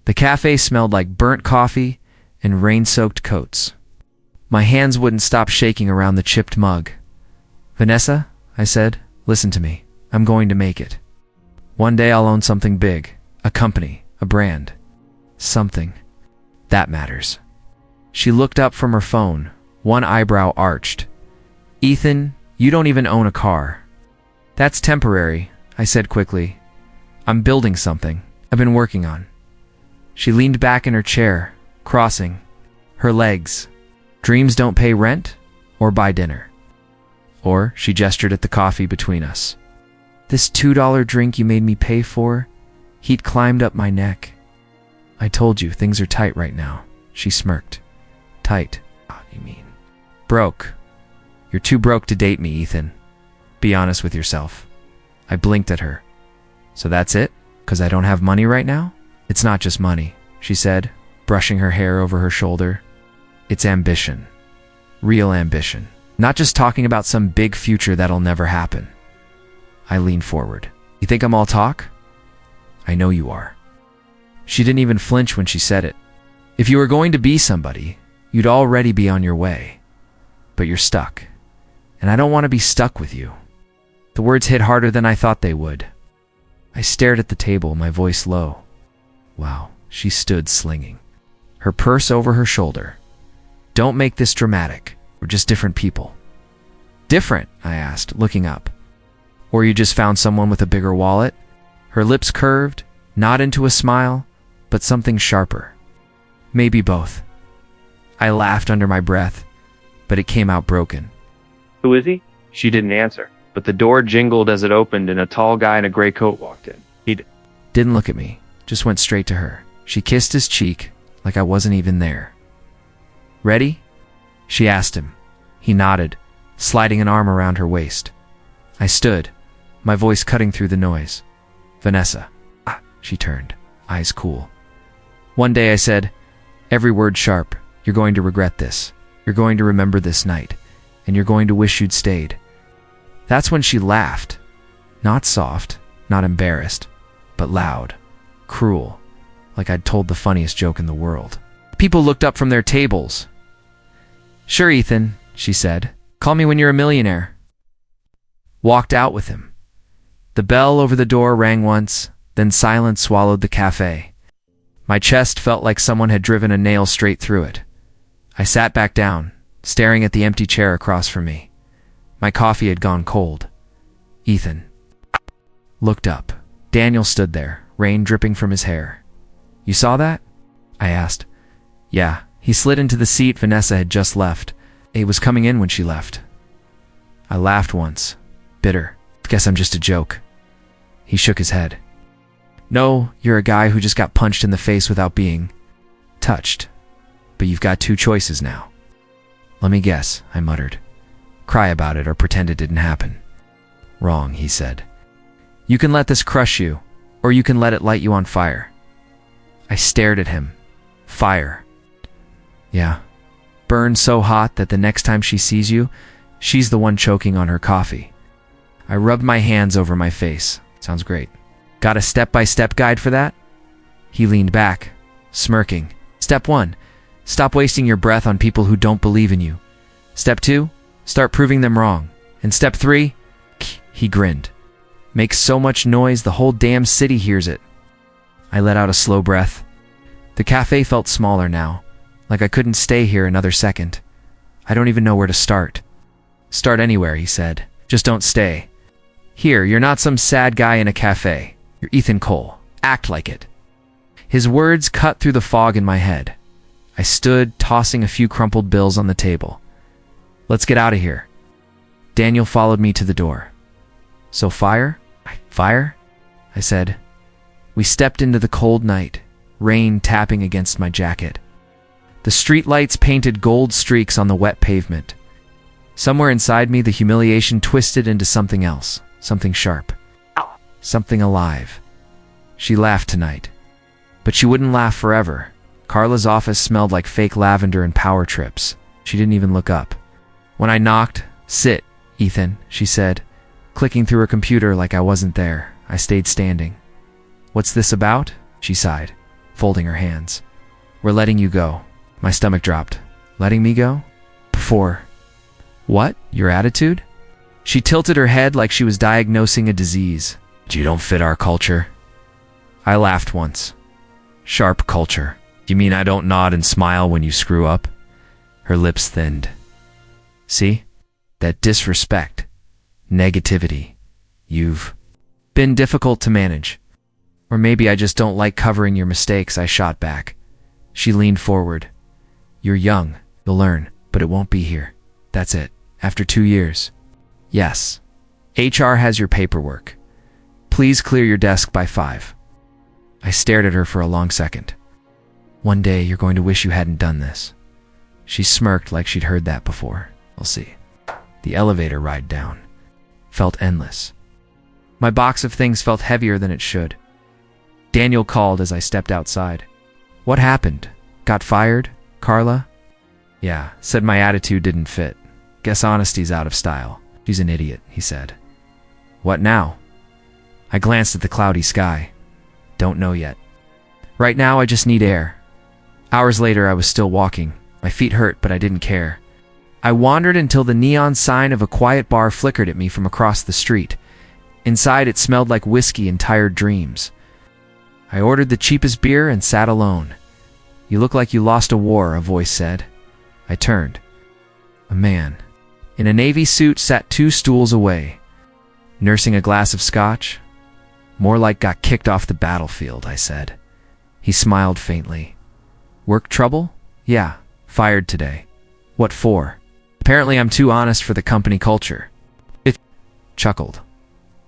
The cafe smelled like burnt coffee and rain-soaked coats. My hands wouldn't stop shaking around the chipped mug. "Vanessa," I said, "listen to me. I'm going to make it. One day I'll own something big, a company, a brand. Something. That matters." She looked up from her phone, one eyebrow arched. "Ethan, you don't even own a car." "That's temporary," I said quickly. "I'm building something I've been working on." She leaned back in her chair, crossing her legs. "Dreams don't pay rent or buy dinner." Or she gestured at the coffee between us. "This $2 drink you made me pay for?" Heat climbed up my neck. "I told you, things are tight right now," she smirked. "Tight? What do you mean?" "Broke. You're too broke to date me, Ethan. Be honest with yourself." I blinked at her. "So that's it? 'Cause I don't have money right now?" "It's not just money," she said, brushing her hair over her shoulder. "It's ambition. Real ambition. Not just talking about some big future that'll never happen." I leaned forward. "You think I'm all talk?" "I know you are." She didn't even flinch when she said it. "If you were going to be somebody, you'd already be on your way. But you're stuck. And I don't want to be stuck with you." The words hit harder than I thought they would. I stared at the table, my voice low. Wow, she stood slinging her purse over her shoulder. "Don't make this dramatic. We're just different people." "Different?" I asked, looking up. "Or you just found someone with a bigger wallet?" Her lips curved, not into a smile, but something sharper. "Maybe both." I laughed under my breath, but it came out broken. "Who is he?" She didn't answer, but the door jingled as it opened and a tall guy in a gray coat walked in. He Didn't look at me, just went straight to her. She kissed his cheek like I wasn't even there. "Ready?" she asked him. He nodded, sliding an arm around her waist. I stood, my voice cutting through the noise. "Vanessa." She turned, eyes cool. "One day," I said, every word sharp, "you're going to regret this. You're going to remember this night, and you're going to wish you'd stayed." That's when she laughed. Not soft, not embarrassed, but loud, cruel, like I'd told the funniest joke in the world. People looked up from their tables. "Sure, Ethan," she said. "Call me when you're a millionaire." Walked out with him. The bell over the door rang once, then silence swallowed the cafe. My chest felt like someone had driven a nail straight through it. I sat back down, staring at the empty chair across from me. My coffee had gone cold. Ethan looked up. Daniel stood there, rain dripping from his hair. "You saw that?" I asked. "Yeah." He slid into the seat Vanessa had just left. It was coming in when she left. I laughed once, bitter. "Guess I'm just a joke." He shook his head. "No, you're a guy who just got punched in the face without being touched. But you've got two choices now." "Let me guess," I muttered. "Cry about it or pretend it didn't happen." "Wrong," he said. "You can let this crush you, or you can let it light you on fire." I stared at him. Fire. Yeah. Burn so hot that the next time she sees you, she's the one choking on her coffee. I rubbed my hands over my face. "Sounds great. Got a step-by-step guide for that?" He leaned back, smirking. "Step 1, stop wasting your breath on people who don't believe in you. Step 2, start proving them wrong. And step 3, he grinned, make so much noise the whole damn city hears it." I let out a slow breath. The cafe felt smaller now, like I couldn't stay here another second. "I don't even know where to start." "Start anywhere," he said. "Just don't stay. Here, you're not some sad guy in a cafe. You're Ethan Cole. Act like it." His words cut through the fog in my head. I stood, tossing a few crumpled bills on the table. "Let's get out of here." Daniel followed me to the door. "So fire?" "Fire?" I said. We stepped into the cold night, rain tapping against my jacket. The streetlights painted gold streaks on the wet pavement. Somewhere inside me, the humiliation twisted into something else, something sharp, something alive. She laughed tonight. But she wouldn't laugh forever. Carla's office smelled like fake lavender and power trips. She didn't even look up. When I knocked, "Sit, Ethan," she said, clicking through her computer like I wasn't there. I stayed standing. "What's this about?" she sighed. folding her hands. We're letting you go. My stomach dropped. Letting me go? Before. What? Your attitude? She tilted her head like she was diagnosing a disease. You don't fit our culture. I laughed once. Sharp culture. You mean I don't nod and smile when you screw up? Her lips thinned. See? That disrespect. Negativity. You've been difficult to manage. Or maybe I just don't like covering your mistakes, I shot back. She leaned forward. You're young. You'll learn, but it won't be here. That's it. After 2 years. Yes. HR has your paperwork. Please clear your desk by 5. I stared at her for a long second. One day you're going to wish you hadn't done this. She smirked like she'd heard that before. We'll see. The elevator ride down felt endless. My box of things felt heavier than it should. Daniel called as I stepped outside. What happened? Got fired, Carla? Yeah, said my attitude didn't fit. Guess honesty's out of style. She's an idiot, he said. What now? I glanced at the cloudy sky. Don't know yet. Right now I just need air. Hours later I was still walking. My feet hurt, but I didn't care. I wandered until the neon sign of a quiet bar flickered at me from across the street. Inside it smelled like whiskey and tired dreams. I ordered the cheapest beer and sat alone. You look like you lost a war, a voice said. I turned. A man in a navy suit sat 2 stools away, nursing a glass of scotch. More like got kicked off the battlefield, I said. He smiled faintly. Work trouble? Yeah, fired today. What for? Apparently I'm too honest for the company culture. It chuckled.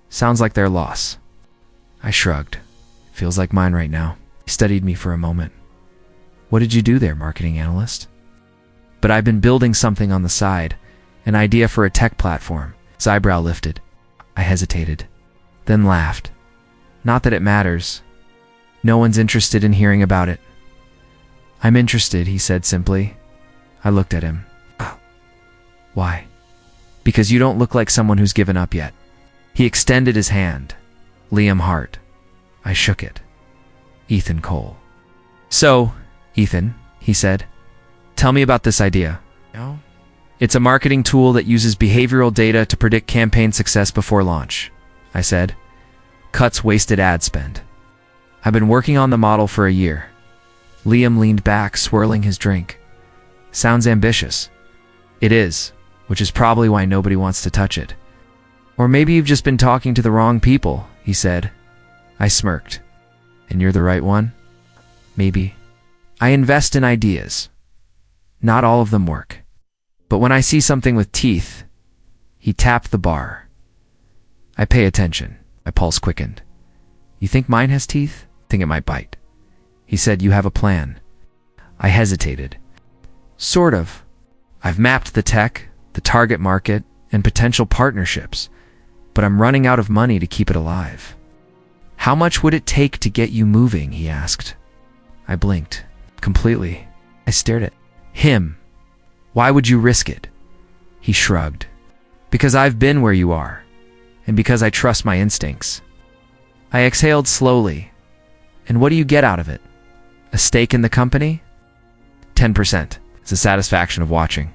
Sounds like their loss. I shrugged. Feels like mine right now. He studied me for a moment. What did you do there, marketing analyst? But I've been building something on the side, an idea for a tech platform. His eyebrow lifted. I hesitated, then laughed. Not that it matters. No one's interested in hearing about it. I'm interested, he said simply. I looked at him. Why? Because you don't look like someone who's given up yet. He extended his hand. Liam Hart. I shook it. Ethan Cole. So, Ethan, he said, tell me about this idea. No? It's a marketing tool that uses behavioral data to predict campaign success before launch, I said. Cuts wasted ad spend. I've been working on the model for a year. Liam leaned back, swirling his drink. Sounds ambitious. It is, which is probably why nobody wants to touch it. Or maybe you've just been talking to the wrong people, he said. I smirked. And you're the right one? Maybe. I invest in ideas. Not all of them work. But when I see something with teeth, he tapped the bar. I pay attention. My pulse quickened. You think mine has teeth? Think it might bite. He said, you have a plan. I hesitated. Sort of. I've mapped the tech, the target market, and potential partnerships, but I'm running out of money to keep it alive. How much would it take to get you moving? He asked. I blinked. Completely. I stared at him. Why would you risk it? He shrugged. Because I've been where you are, and because I trust my instincts. I exhaled slowly. And what do you get out of it? A stake in the company? 10%. It's the satisfaction of watching.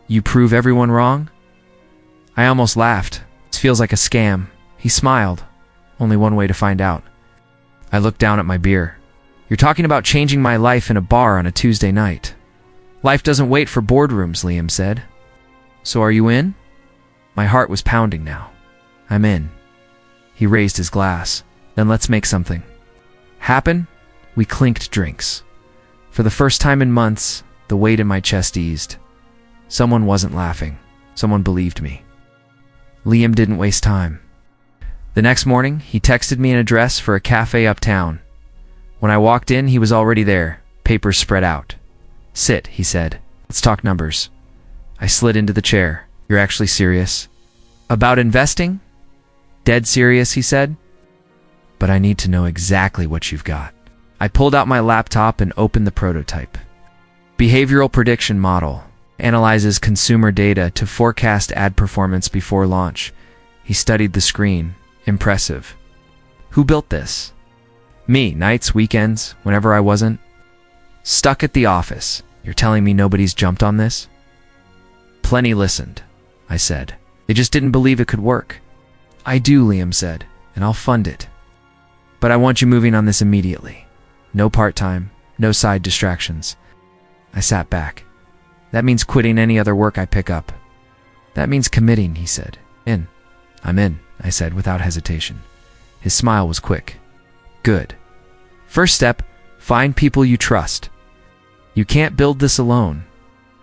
You prove everyone wrong? I almost laughed. This feels like a scam. He smiled. Only one way to find out. I looked down at my beer. You're talking about changing my life in a bar on a Tuesday night. Life doesn't wait for boardrooms, Liam said. So are you in? My heart was pounding now. I'm in. He raised his glass. Then let's make something happen. We clinked drinks. For the first time in months, the weight in my chest eased. Someone wasn't laughing. Someone believed me. Liam didn't waste time. The next morning, he texted me an address for a cafe uptown. When I walked in, he was already there, papers spread out. Sit, he said. Let's talk numbers. I slid into the chair. You're actually serious? About investing? Dead serious, he said. But I need to know exactly what you've got. I pulled out my laptop and opened the prototype. Behavioral prediction model. Analyzes consumer data to forecast ad performance before launch. He studied the screen. Impressive. Who built this? Me, nights, weekends, whenever I wasn't stuck at the office. You're telling me nobody's jumped on this? Plenty listened, I said. They just didn't believe it could work. I do, Liam said, and I'll fund it. But I want you moving on this immediately. No part-time, no side distractions. I sat back. That means quitting any other work I pick up. That means committing, he said. In. I'm in, I said without hesitation. His smile was quick. Good. First step, find people you trust. You can't build this alone.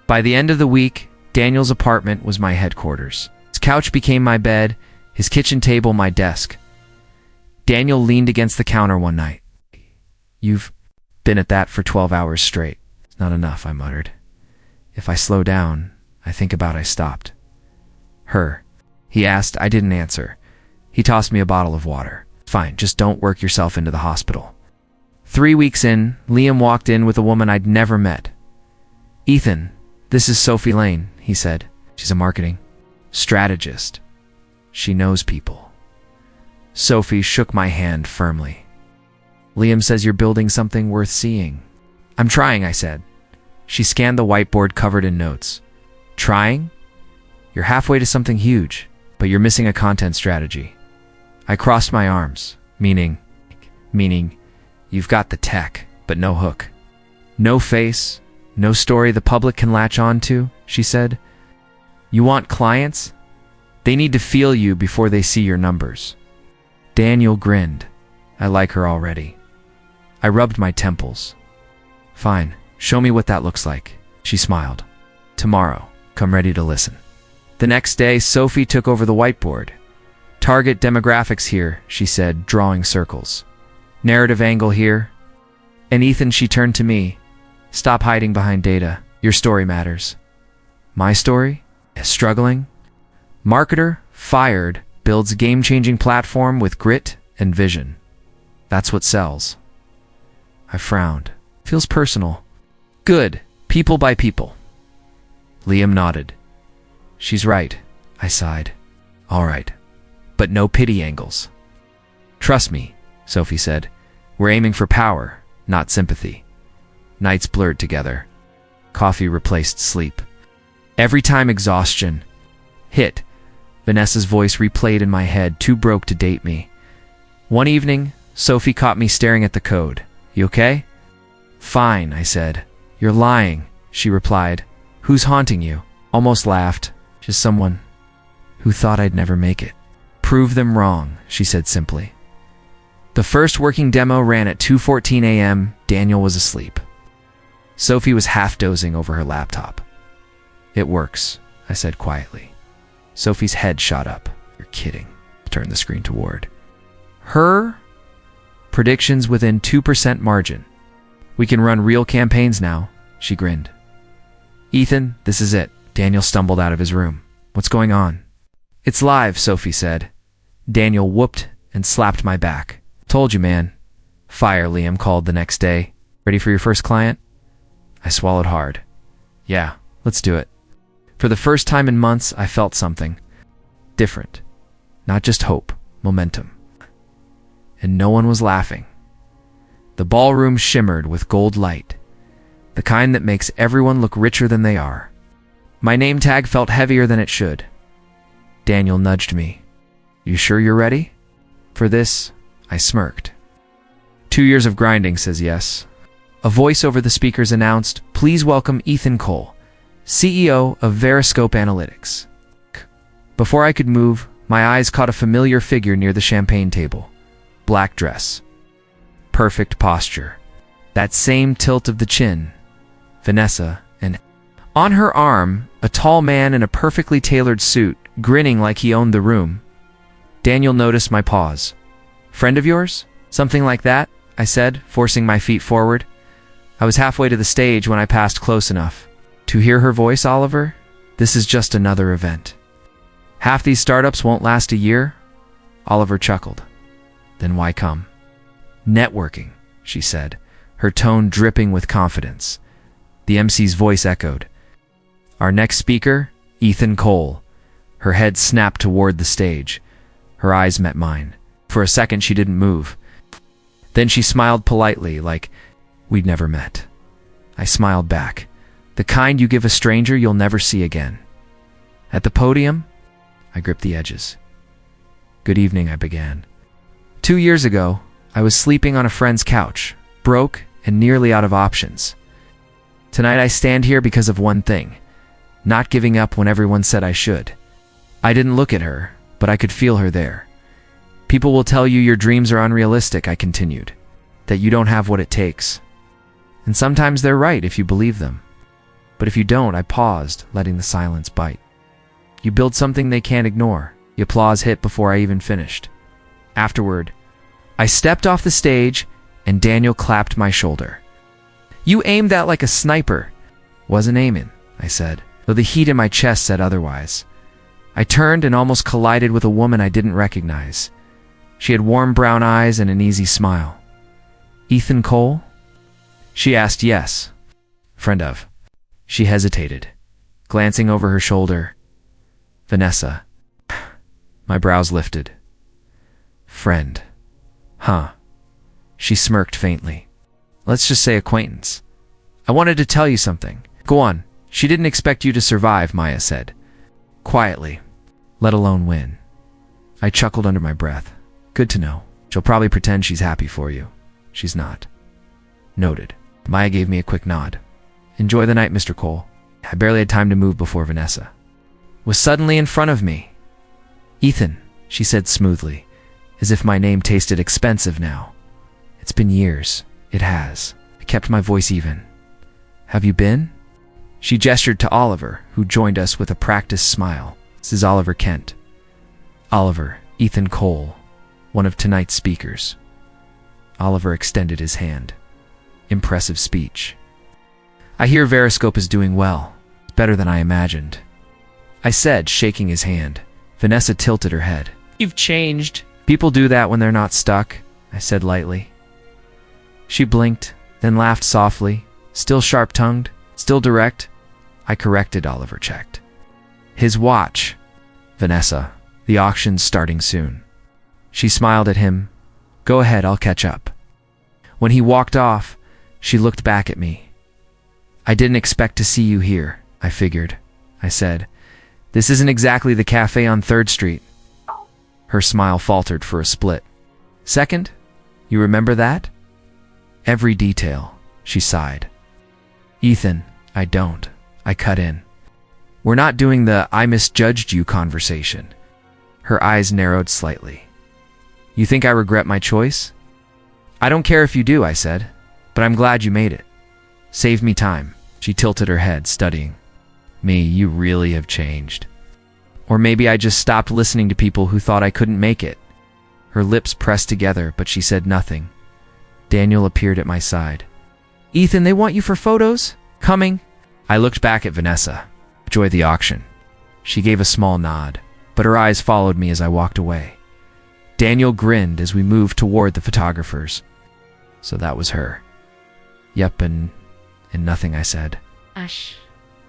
By the end of the week, Daniel's apartment was my headquarters. His couch became my bed, his kitchen table my desk. Daniel leaned against the counter one night. You've been at that for 12 hours straight. It's not enough, I muttered. If I slow down, I think about I stopped. Her. He asked. I didn't answer. He tossed me a bottle of water. Fine, just don't work yourself into the hospital. 3 weeks in, Liam walked in with a woman I'd never met. Ethan, this is Sophie Lane, he said. She's a marketing strategist. She knows people. Sophie shook my hand firmly. Liam says you're building something worth seeing. I'm trying, I said. She scanned the whiteboard covered in notes. Trying? You're halfway to something huge, but you're missing a content strategy. I crossed my arms, meaning you've got the tech, but no hook. No face, no story the public can latch on to, she said. You want clients? They need to feel you before they see your numbers. Daniel grinned. I like her already. I rubbed my temples. Fine, show me what that looks like. She smiled. Tomorrow, come ready to listen. The next day, Sophie took over the whiteboard. Target demographics here, she said, drawing circles. Narrative angle here. And Ethan, she turned to me. Stop hiding behind data. Your story matters. My story? Struggling? Marketer, fired, builds game-changing platform with grit and vision. That's what sells. I frowned. Feels personal. Good. People by people. Liam nodded. She's right, I sighed. All right. But no pity angles. Trust me, Sophie said. We're aiming for power, not sympathy. Nights blurred together. Coffee replaced sleep. Every time exhaustion hit, Vanessa's voice replayed in my head, too broke to date me. One evening, Sophie caught me staring at the code. You okay? Fine, I said. You're lying, she replied. Who's haunting you? Almost laughed. Just someone who thought I'd never make it. Prove them wrong, she said simply. The first working demo ran at 2:14 a.m. Daniel was asleep. Sophie was half dozing over her laptop. It works, I said quietly. Sophie's head shot up. You're kidding. Turned the screen toward her. Predictions within 2% margin. We can run real campaigns now, she grinned. Ethan, this is it. Daniel stumbled out of his room. What's going on? It's live, Sophie said. Daniel whooped and slapped my back. Told you, man. Fire, Liam called the next day. Ready for your first client? I swallowed hard. Yeah, let's do it. For the first time in months, I felt something different. Not just hope, momentum. And no one was laughing. The ballroom shimmered with gold light, the kind that makes everyone look richer than they are. My name tag felt heavier than it should. Daniel nudged me. You sure you're ready? For this, I smirked. 2 years of grinding says yes. A voice over the speakers announced, please welcome Ethan Cole, CEO of Veriscope Analytics. Before I could move, my eyes caught a familiar figure near the champagne table. Black dress. Perfect posture. That same tilt of the chin. Vanessa, and on her arm, a tall man in a perfectly tailored suit, grinning like he owned the room. Daniel noticed my pause. Friend of yours? Something like that, I said, forcing my feet forward. I was halfway to the stage when I passed close enough. To hear her voice, Oliver? This is just another event. Half these startups won't last a year? Oliver chuckled. Then why come? Networking, she said, her tone dripping with confidence. The MC's voice echoed. Our next speaker, Ethan Cole. Her head snapped toward the stage. Her eyes met mine. For a second, she didn't move. Then she smiled politely, like we'd never met. I smiled back. The kind you give a stranger you'll never see again. At the podium, I gripped the edges. Good evening, I began. 2 years ago, I was sleeping on a friend's couch, broke and nearly out of options. Tonight I stand here because of one thing, not giving up when everyone said I should. I didn't look at her, but I could feel her there. People will tell you your dreams are unrealistic, I continued, that you don't have what it takes. And sometimes they're right if you believe them. But if you don't, I paused, letting the silence bite. You build something they can't ignore. The applause hit before I even finished. Afterward, I stepped off the stage and Daniel clapped my shoulder. You aimed that like a sniper. Wasn't aiming, I said, though the heat in my chest said otherwise. I turned and almost collided with a woman I didn't recognize. She had warm brown eyes and an easy smile. Ethan Cole? She asked yes. Friend of. She hesitated, glancing over her shoulder. Vanessa. My brows lifted. Friend. Huh. She smirked faintly. Let's just say acquaintance. I wanted to tell you something. Go on. She didn't expect you to survive, Maya said. Quietly. Let alone win. I chuckled under my breath. Good to know. She'll probably pretend she's happy for you. She's not. Noted. Maya gave me a quick nod. Enjoy the night, Mr. Cole. I barely had time to move before Vanessa was suddenly in front of me. Ethan, she said smoothly, as if my name tasted expensive now. It's been years. It has. I kept my voice even. Have you been? She gestured to Oliver, who joined us with a practiced smile. This is Oliver Kent. Oliver, Ethan Cole, one of tonight's speakers. Oliver extended his hand. Impressive speech. I hear Veriscope is doing well. Better than I imagined. I said, shaking his hand. Vanessa tilted her head. You've changed. People do that when they're not stuck, I said lightly. She blinked, then laughed softly, still sharp-tongued, still direct. I corrected, Oliver checked. His watch. Vanessa, the auction's starting soon. She smiled at him. Go ahead, I'll catch up. When he walked off, she looked back at me. I didn't expect to see you here, I figured, I said. This isn't exactly the cafe on 3rd Street. Her smile faltered for a split. Second? You remember that? Every detail, she sighed. Ethan, I don't. I cut in. We're not doing the I misjudged you conversation. Her eyes narrowed slightly. You think I regret my choice? I don't care if you do, I said, but I'm glad you made it. Save me time. She tilted her head, studying. Me, you really have changed. Or maybe I just stopped listening to people who thought I couldn't make it. Her lips pressed together, but she said nothing. Daniel appeared at my side. Ethan, they want you for photos? Coming? I looked back at Vanessa. Enjoy the auction. She gave a small nod, but her eyes followed me as I walked away. Daniel grinned as we moved toward the photographers. So that was her. Yep, and nothing, I said. Ash.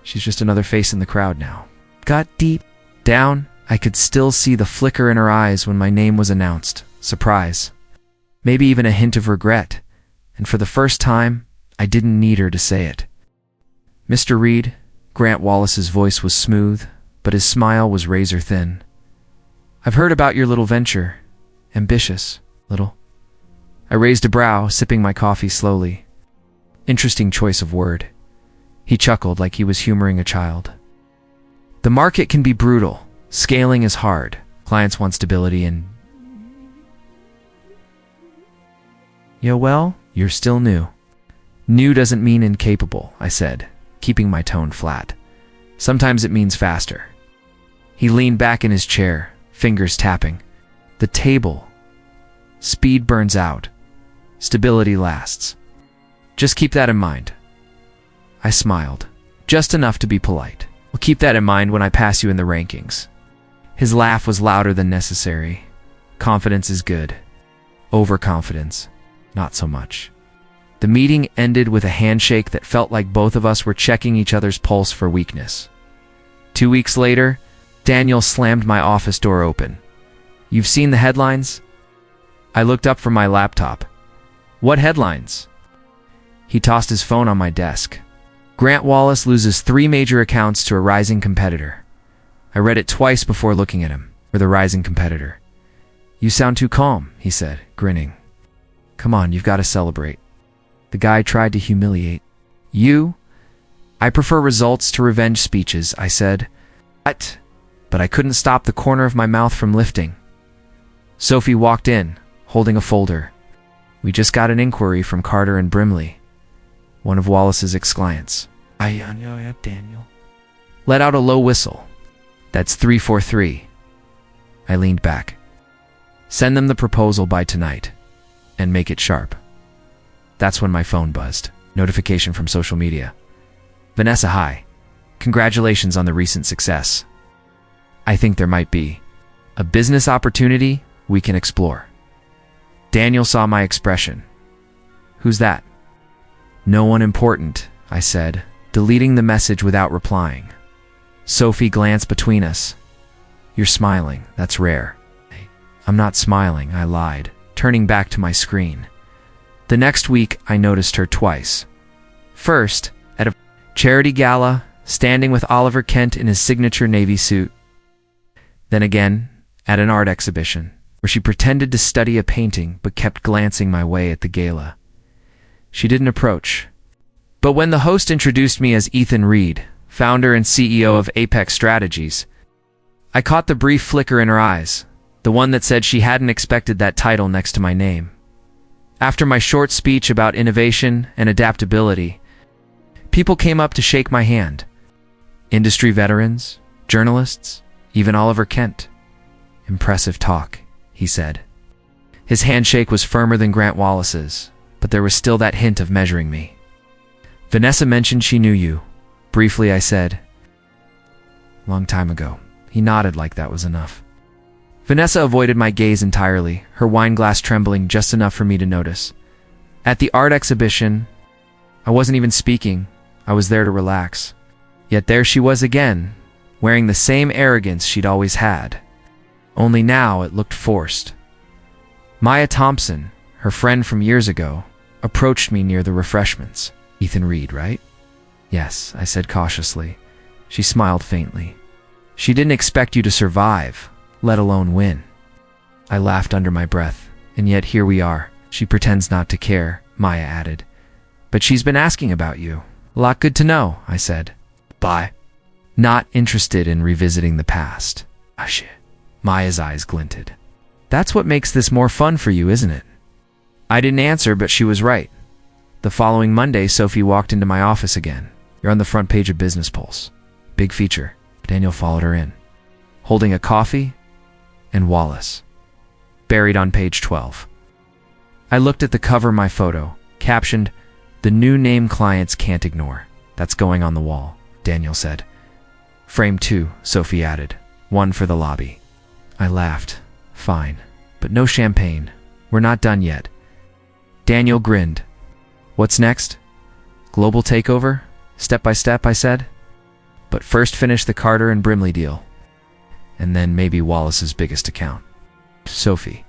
She's just another face in the crowd now. Got deep down, I could still see the flicker in her eyes when my name was announced. Surprise. Maybe even a hint of regret. And for the first time, I didn't need her to say it. Mr. Reed, Grant Wallace's voice was smooth, but his smile was razor thin. I've heard about your little venture. Ambitious, little. I raised a brow, sipping my coffee slowly. Interesting choice of word. He chuckled like he was humoring a child. The market can be brutal. Scaling is hard. Clients want stability and... Yeah, well, you're still new. New doesn't mean incapable, I said, keeping my tone flat. Sometimes it means faster. He leaned back in his chair, fingers tapping. The table. Speed burns out. Stability lasts. Just keep that in mind. I smiled, just enough to be polite. We'll keep that in mind when I pass you in the rankings. His laugh was louder than necessary. Confidence is good. Overconfidence, not so much. The meeting ended with a handshake that felt like both of us were checking each other's pulse for weakness. 2 weeks later, Daniel slammed my office door open. You've seen the headlines? I looked up from my laptop. What headlines? He tossed his phone on my desk. Grant Wallace loses 3 major accounts to a rising competitor. I read it twice before looking at him, for the rising competitor. You sound too calm, he said, grinning. Come on, you've got to celebrate. The guy tried to humiliate. You? I prefer results to revenge speeches, I said. What? But I couldn't stop the corner of my mouth from lifting. Sophie walked in, holding a folder. We just got an inquiry from Carter and Brimley. One of Wallace's ex-clients. Daniel. Let out a low whistle. That's 343. I leaned back. Send them the proposal by tonight. And make it sharp. That's when my phone buzzed. Notification from social media. Vanessa, hi. Congratulations on the recent success. I think there might be a business opportunity we can explore. Daniel saw my expression. Who's that? No one important, I said, deleting the message without replying. Sophie glanced between us. You're smiling, that's rare. I'm not smiling, I lied, turning back to my screen. The next week, I noticed her twice. First, at a charity gala, standing with Oliver Kent in his signature navy suit. Then again, at an art exhibition, where she pretended to study a painting but kept glancing my way at the gala. She didn't approach. But when the host introduced me as Ethan Reed, founder and CEO of Apex Strategies, I caught the brief flicker in her eyes, the one that said she hadn't expected that title next to my name. After my short speech about innovation and adaptability, people came up to shake my hand. Industry veterans, journalists, even Oliver Kent. Impressive talk, he said. His handshake was firmer than Grant Wallace's, but there was still that hint of measuring me. Vanessa mentioned she knew you. Briefly, I said. Long time ago. He nodded like that was enough. Vanessa avoided my gaze entirely, her wine glass trembling just enough for me to notice. At the art exhibition, I wasn't even speaking. I was there to relax. Yet there she was again, wearing the same arrogance she'd always had. Only now it looked forced. Maya Thompson, her friend from years ago, approached me near the refreshments. Ethan Reed, right? Yes, I said cautiously. She smiled faintly. She didn't expect you to survive, let alone win. I laughed under my breath, and yet here we are. She pretends not to care, Maya added. But she's been asking about you. A lot good to know, I said. Bye. Not interested in revisiting the past. Ah, shit. Maya's eyes glinted. That's what makes this more fun for you, isn't it? I didn't answer, but she was right. The following Monday, Sophie walked into my office again. You're on the front page of Business Pulse. Big feature. Daniel followed her in, holding a coffee and Wallace, buried on page 12. I looked at the cover of my photo, captioned, "The new name clients can't ignore. That's going on the wall," Daniel said. Frame 2, Sophie added. One for the lobby. I laughed. Fine, but no champagne. We're not done yet. Daniel grinned. What's next? Global takeover? Step by step, I said. But first finish the Carter and Brimley deal. And then maybe Wallace's biggest account. Sophie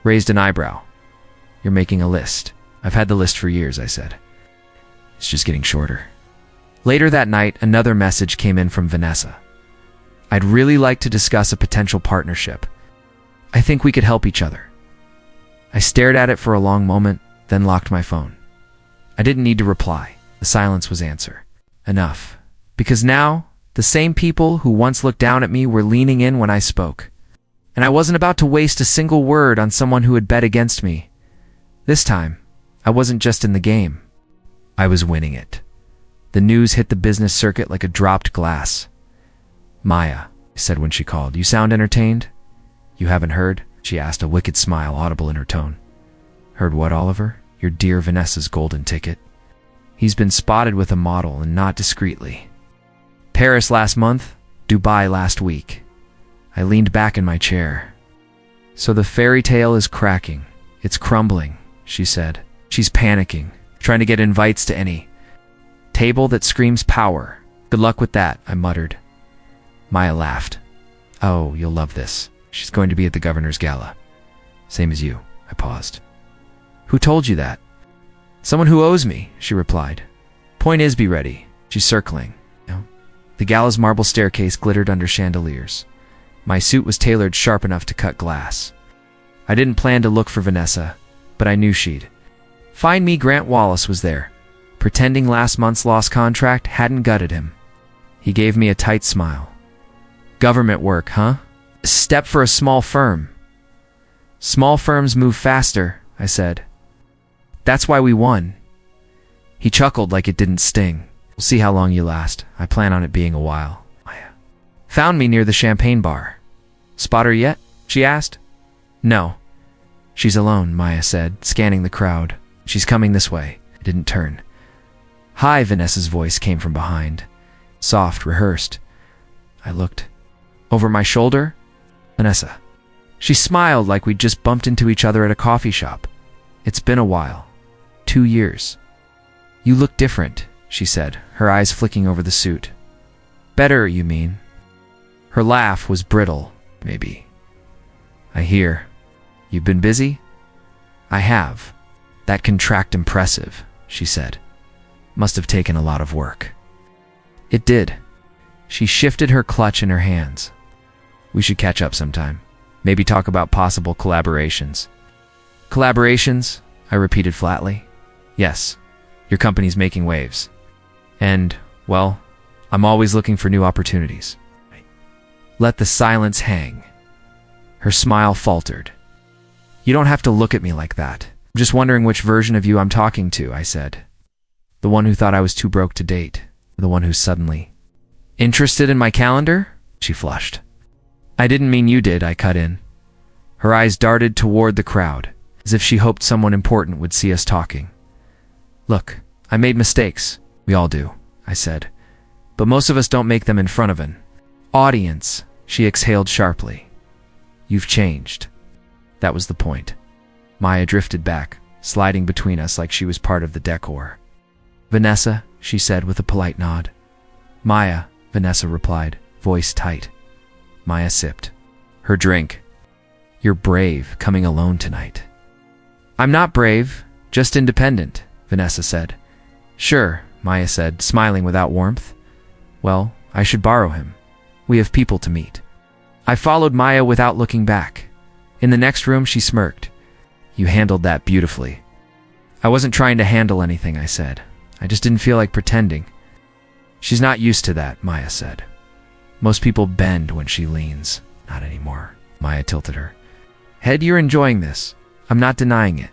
raised an eyebrow. You're making a list. I've had the list for years, I said. It's just getting shorter. Later that night, another message came in from Vanessa. I'd really like to discuss a potential partnership. I think we could help each other. I stared at it for a long moment, then locked my phone. I didn't need to reply. The silence was answer. Enough. Because now, the same people who once looked down at me were leaning in when I spoke. And I wasn't about to waste a single word on someone who had bet against me. This time, I wasn't just in the game. I was winning it. The news hit the business circuit like a dropped glass. Maya, I said when she called, you sound entertained? You haven't heard? She asked, a wicked smile audible in her tone. Heard what, Oliver? Your dear Vanessa's golden ticket. He's been spotted with a model, and not discreetly. Paris last month, Dubai last week. I leaned back in my chair. So the fairy tale is cracking. It's crumbling, she said. She's panicking, trying to get invites to any table that screams power. Good luck with that, I muttered. Maya laughed. Oh, you'll love this. She's going to be at the governor's gala. Same as you. I paused. Who told you that? Someone who owes me, she replied. Point is, be ready. She's circling. The gala's marble staircase glittered under chandeliers. My suit was tailored sharp enough to cut glass. I didn't plan to look for Vanessa, but I knew she'd find me. Grant Wallace was there, pretending last month's lost contract hadn't gutted him. He gave me a tight smile. Government work, huh? A step for a small firm. Small firms move faster, I said. That's why we won. He chuckled like it didn't sting. We'll see how long you last. I plan on it being a while. Maya found me near the champagne bar. Spot her yet? She asked. No. She's alone, Maya said, scanning the crowd. She's coming this way. I didn't turn. Hi, Vanessa's voice came from behind. Soft, rehearsed. I looked. Over my shoulder? Vanessa. She smiled like we'd just bumped into each other at a coffee shop. It's been a while. 2 years. You look different, she said, her eyes flicking over the suit. Better, you mean? Her laugh was brittle, maybe. I hear. You've been busy? I have. That can tract impressive, she said. Must have taken a lot of work. It did. She shifted her clutch in her hands. We should catch up sometime. Maybe talk about possible collaborations. Collaborations? I repeated flatly. Yes. Your company's making waves. And, well, I'm always looking for new opportunities. Let the silence hang. Her smile faltered. You don't have to look at me like that. I'm just wondering which version of you I'm talking to, I said. The one who thought I was too broke to date. The one who's suddenly interested in my calendar? She flushed. I didn't mean you did, I cut in. Her eyes darted toward the crowd, as if she hoped someone important would see us talking. Look, I made mistakes. We all do, I said. But most of us don't make them in front of an audience, she exhaled sharply. You've changed. That was the point. Maya drifted back, sliding between us like she was part of the decor. Vanessa, she said with a polite nod. Maya, Vanessa replied, voice tight. Maya sipped her drink. You're brave, coming alone tonight. I'm not brave, just independent, Vanessa said. Sure, Maya said, smiling without warmth. Well, I should borrow him. We have people to meet. I followed Maya without looking back. In the next room, she smirked. You handled that beautifully. I wasn't trying to handle anything, I said. I just didn't feel like pretending. She's not used to that, Maya said. Most people bend when she leans. Not anymore. Maya tilted her head. You're enjoying this. I'm not denying it.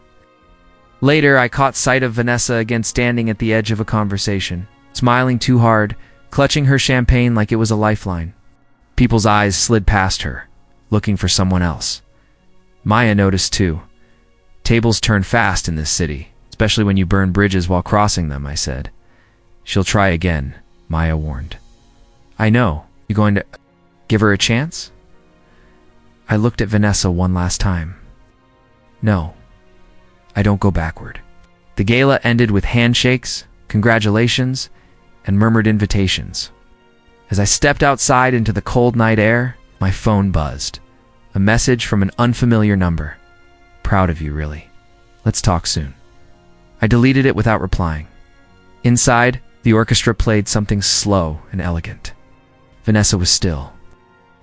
Later, I caught sight of Vanessa again standing at the edge of a conversation, smiling too hard, clutching her champagne like it was a lifeline. People's eyes slid past her, looking for someone else. Maya noticed too. Tables turn fast in this city, especially when you burn bridges while crossing them, I said. She'll try again, Maya warned. I know. You going to give her a chance? I looked at Vanessa one last time. No. I don't go backward. The gala ended with handshakes, congratulations, and murmured invitations. As I stepped outside into the cold night air, my phone buzzed. A message from an unfamiliar number. Proud of you, really. Let's talk soon. I deleted it without replying. Inside, the orchestra played something slow and elegant. Vanessa was still.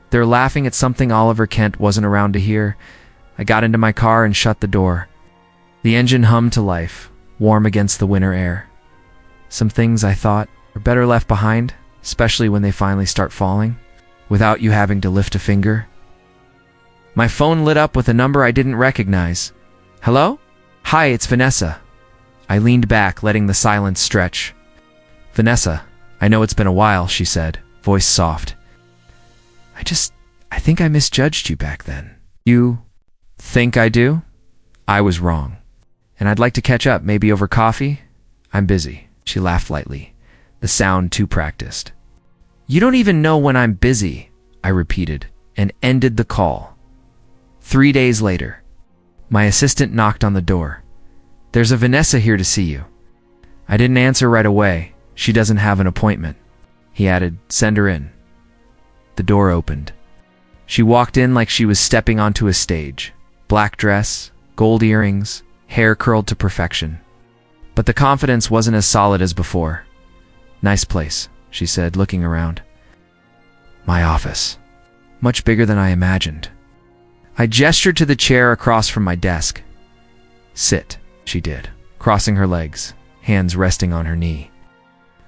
They were laughing at something Oliver Kent wasn't around to hear. I got into my car and shut the door. The engine hummed to life, warm against the winter air. Some things, I thought, are better left behind, especially when they finally start falling, without you having to lift a finger. My phone lit up with a number I didn't recognize. Hello? Hi, it's Vanessa. I leaned back, letting the silence stretch. Vanessa, I know it's been a while, she said, voice soft. I think I misjudged you back then. You think I do? I was wrong. And I'd like to catch up, maybe over coffee? I'm busy. She laughed lightly, the sound too practiced. You don't even know when I'm busy, I repeated, and ended the call. 3 days later, my assistant knocked on the door. There's a Vanessa here to see you. I didn't answer right away. She doesn't have an appointment. He added, send her in. The door opened. She walked in like she was stepping onto a stage. Black dress, gold earrings, hair curled to perfection. But the confidence wasn't as solid as before. "Nice place," she said, looking around. "My office. Much bigger than I imagined." I gestured to the chair across from my desk. "Sit," she did, crossing her legs, hands resting on her knee.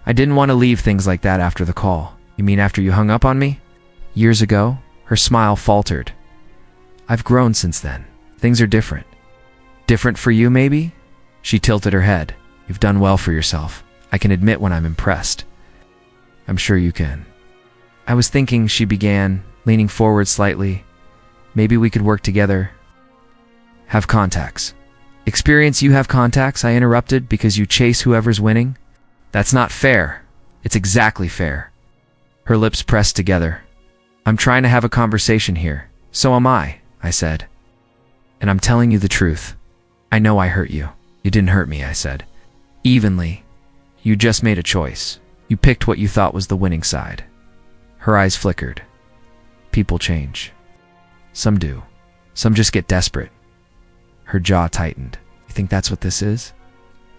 "I didn't want to leave things like that after the call." "You mean after you hung up on me?" "Years ago?" Her smile faltered. "I've grown since then. Things are different." "Different for you, maybe?" She tilted her head. "You've done well for yourself. I can admit when I'm impressed." "I'm sure you can." "I was thinking," she began, leaning forward slightly, "maybe we could work together. Have contacts." "Experience you have contacts?" I interrupted. "Because you chase whoever's winning?" "That's not fair." "It's exactly fair." Her lips pressed together. "I'm trying to have a conversation here." "So am I," I said. "And I'm telling you the truth. I know I hurt you." "You didn't hurt me," I said. "Evenly. You just made a choice. You picked what you thought was the winning side." Her eyes flickered. "People change. Some do. Some just get desperate." Her jaw tightened. "You think that's what this is?"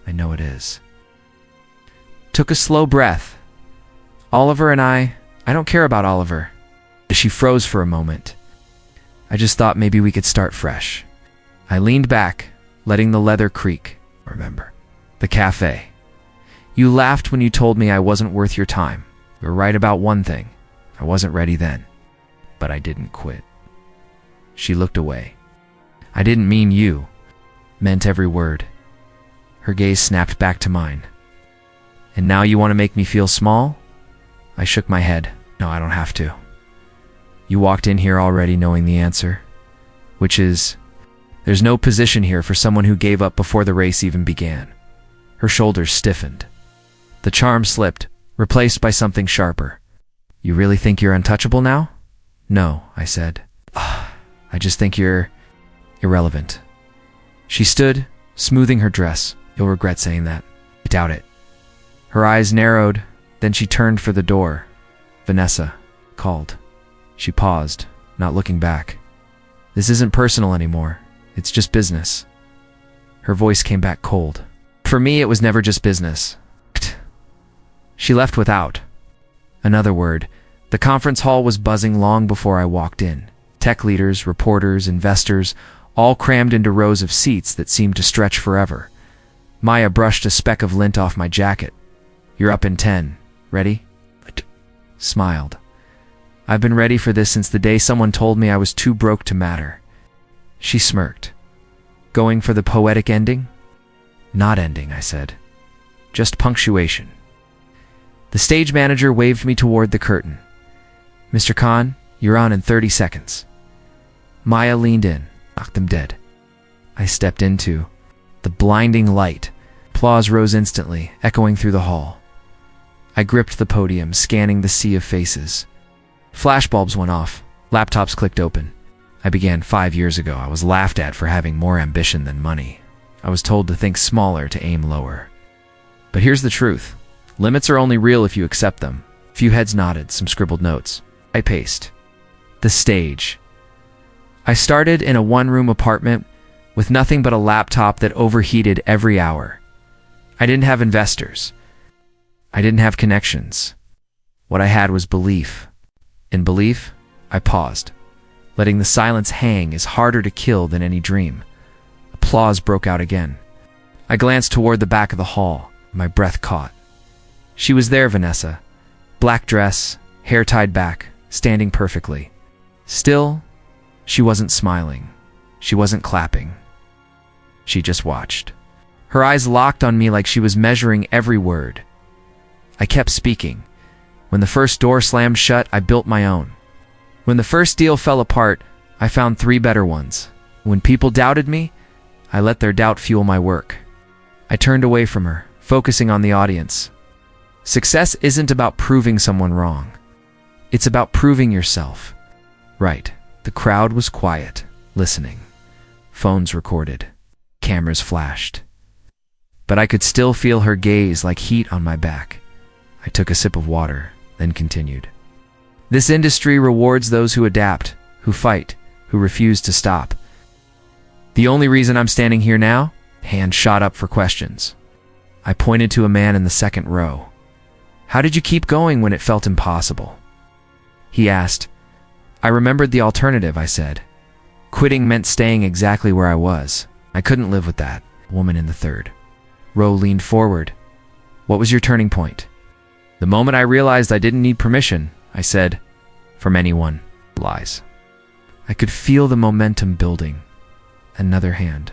"I know it is." Took a slow breath. "Oliver and I don't care about Oliver." She froze for a moment. "I just thought maybe we could start fresh." I leaned back, letting the leather creak. "Remember, the cafe. You laughed when you told me I wasn't worth your time. You were right about one thing. I wasn't ready then. But I didn't quit." She looked away. "I didn't mean you." Meant every word. Her gaze snapped back to mine. "And now you want to make me feel small?" I shook my head. "No, I don't have to." "You walked in here already knowing the answer. Which is, there's no position here for someone who gave up before the race even began." Her shoulders stiffened. The charm slipped, replaced by something sharper. "You really think you're untouchable now?" "No," I said. "I just think you're irrelevant." She stood, smoothing her dress. "You'll regret saying that." "I doubt it." Her eyes narrowed, then she turned for the door. "Vanessa," called. She paused, not looking back. "This isn't personal anymore. It's just business." Her voice came back cold. "For me, it was never just business." She left without another word. The conference hall was buzzing long before I walked in. Tech leaders, reporters, investors, all crammed into rows of seats that seemed to stretch forever. Maya brushed a speck of lint off my jacket. "You're up in 10. Ready?" I smiled. "I've been ready for this since the day someone told me I was too broke to matter." She smirked. "Going for the poetic ending?" "Not ending," I said. "Just punctuation." The stage manager waved me toward the curtain. "Mr. Khan, you're on in 30 seconds. Maya leaned in, knocked them dead. I stepped into the blinding light. Applause rose instantly, echoing through the hall. I gripped the podium, scanning the sea of faces. Flashbulbs went off. Laptops clicked open. I began 5 years ago. I was laughed at for having more ambition than money. I was told to think smaller, to aim lower. But here's the truth. Limits are only real if you accept them. A few heads nodded, some scribbled notes. I paced. The stage. I started in a one-room apartment with nothing but a laptop that overheated every hour. I didn't have investors. I didn't have connections. What I had was belief. In belief, I paused. Letting the silence hang is harder to kill than any dream. Applause broke out again. I glanced toward the back of the hall. My breath caught. She was there, Vanessa. Black dress, hair tied back, standing perfectly. Still, she wasn't smiling. She wasn't clapping. She just watched. Her eyes locked on me like she was measuring every word. I kept speaking. When the first door slammed shut, I built my own. When the first deal fell apart, I found 3 better ones. When people doubted me, I let their doubt fuel my work. I turned away from her, focusing on the audience. Success isn't about proving someone wrong. It's about proving yourself. Right. The crowd was quiet, listening. Phones recorded. Cameras flashed. But I could still feel her gaze like heat on my back. I took a sip of water, then continued. This industry rewards those who adapt, who fight, who refuse to stop. The only reason I'm standing here now? Hand shot up for questions. I pointed to a man in the second row. How did you keep going when it felt impossible? He asked. I remembered the alternative, I said. Quitting meant staying exactly where I was. I couldn't live with that. Woman in the third row leaned forward. What was your turning point? The moment I realized I didn't need permission, I said, from anyone. Lies. I could feel the momentum building. Another hand.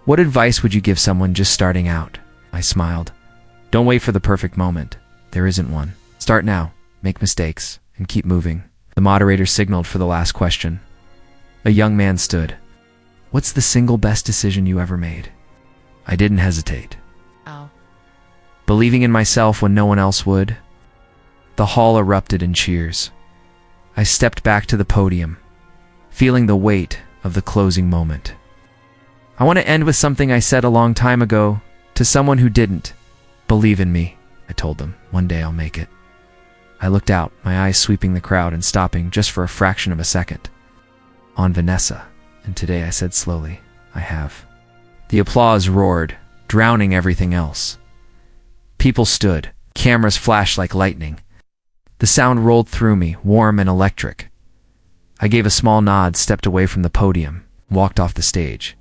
What advice would you give someone just starting out? I smiled. Don't wait for the perfect moment. There isn't one. Start now, make mistakes, and keep moving. The moderator signaled for the last question. A young man stood. What's the single best decision you ever made? I didn't hesitate. Oh. Believing in myself when no one else would. The hall erupted in cheers. I stepped back to the podium, feeling the weight of the closing moment. I want to end with something I said a long time ago to someone who didn't. Believe in me, I told them. One day I'll make it. I looked out, my eyes sweeping the crowd and stopping just for a fraction of a second. On Vanessa, and today I said slowly, I have. The applause roared, drowning everything else. People stood, cameras flashed like lightning. The sound rolled through me, warm and electric. I gave a small nod, stepped away from the podium, walked off the stage.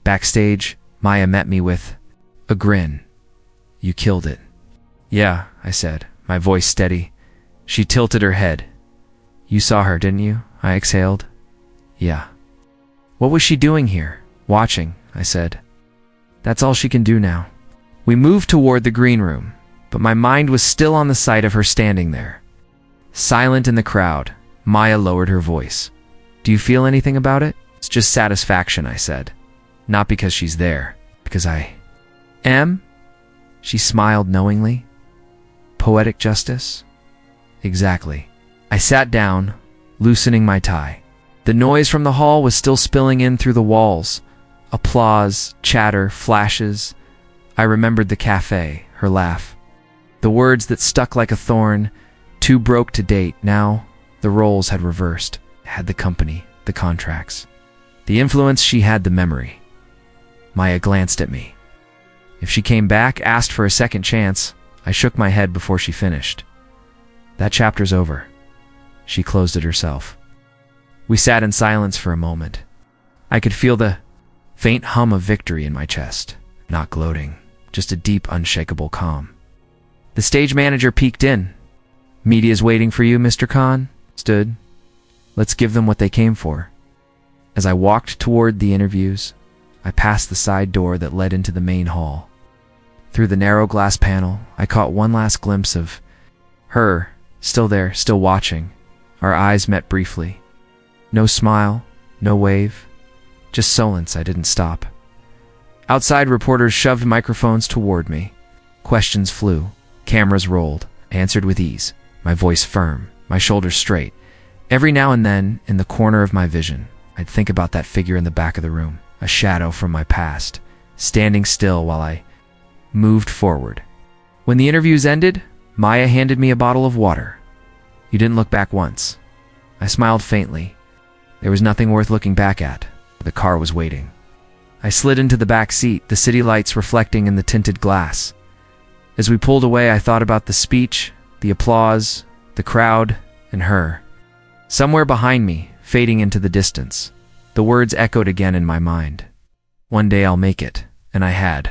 Backstage, Maya met me with a grin. You killed it. Yeah, I said, my voice steady. She tilted her head. You saw her, didn't you? I exhaled. Yeah. What was she doing here? Watching, I said. That's all she can do now. We moved toward the green room, but my mind was still on the sight of her standing there. Silent in the crowd, Maya lowered her voice. Do you feel anything about it? It's just satisfaction, I said. Not because she's there, because I am? She smiled knowingly. Poetic justice? Exactly. I sat down, loosening my tie. The noise from the hall was still spilling in through the walls. Applause, chatter, flashes. I remembered the cafe, her laugh. The words that stuck like a thorn, too broke to date. Now, the roles had reversed. Had the company, the contracts. The influence, she had the memory. Maya glanced at me. If she came back, asked for a second chance, I shook my head before she finished. That chapter's over. She closed it herself. We sat in silence for a moment. I could feel the faint hum of victory in my chest. Not gloating, just a deep, unshakable calm. The stage manager peeked in. Media's waiting for you, Mr. Khan. Stood. Let's give them what they came for. As I walked toward the interviews, I passed the side door that led into the main hall. Through the narrow glass panel, I caught one last glimpse of her, still there, still watching. Our eyes met briefly. No smile, no wave, just silence. I didn't stop. Outside, reporters shoved microphones toward me. Questions flew. Cameras rolled. I answered with ease, my voice firm, my shoulders straight. Every now and then, in the corner of my vision, I'd think about that figure in the back of the room, a shadow from my past, standing still while I moved forward. When the interviews ended, Maya handed me a bottle of water. You didn't look back once. I smiled faintly. There was nothing worth looking back at. The car was waiting. I slid into the back seat, the city lights reflecting in the tinted glass. As we pulled away, I thought about the speech, the applause, the crowd, and her. Somewhere behind me, fading into the distance, the words echoed again in my mind. One day I'll make it, and I had.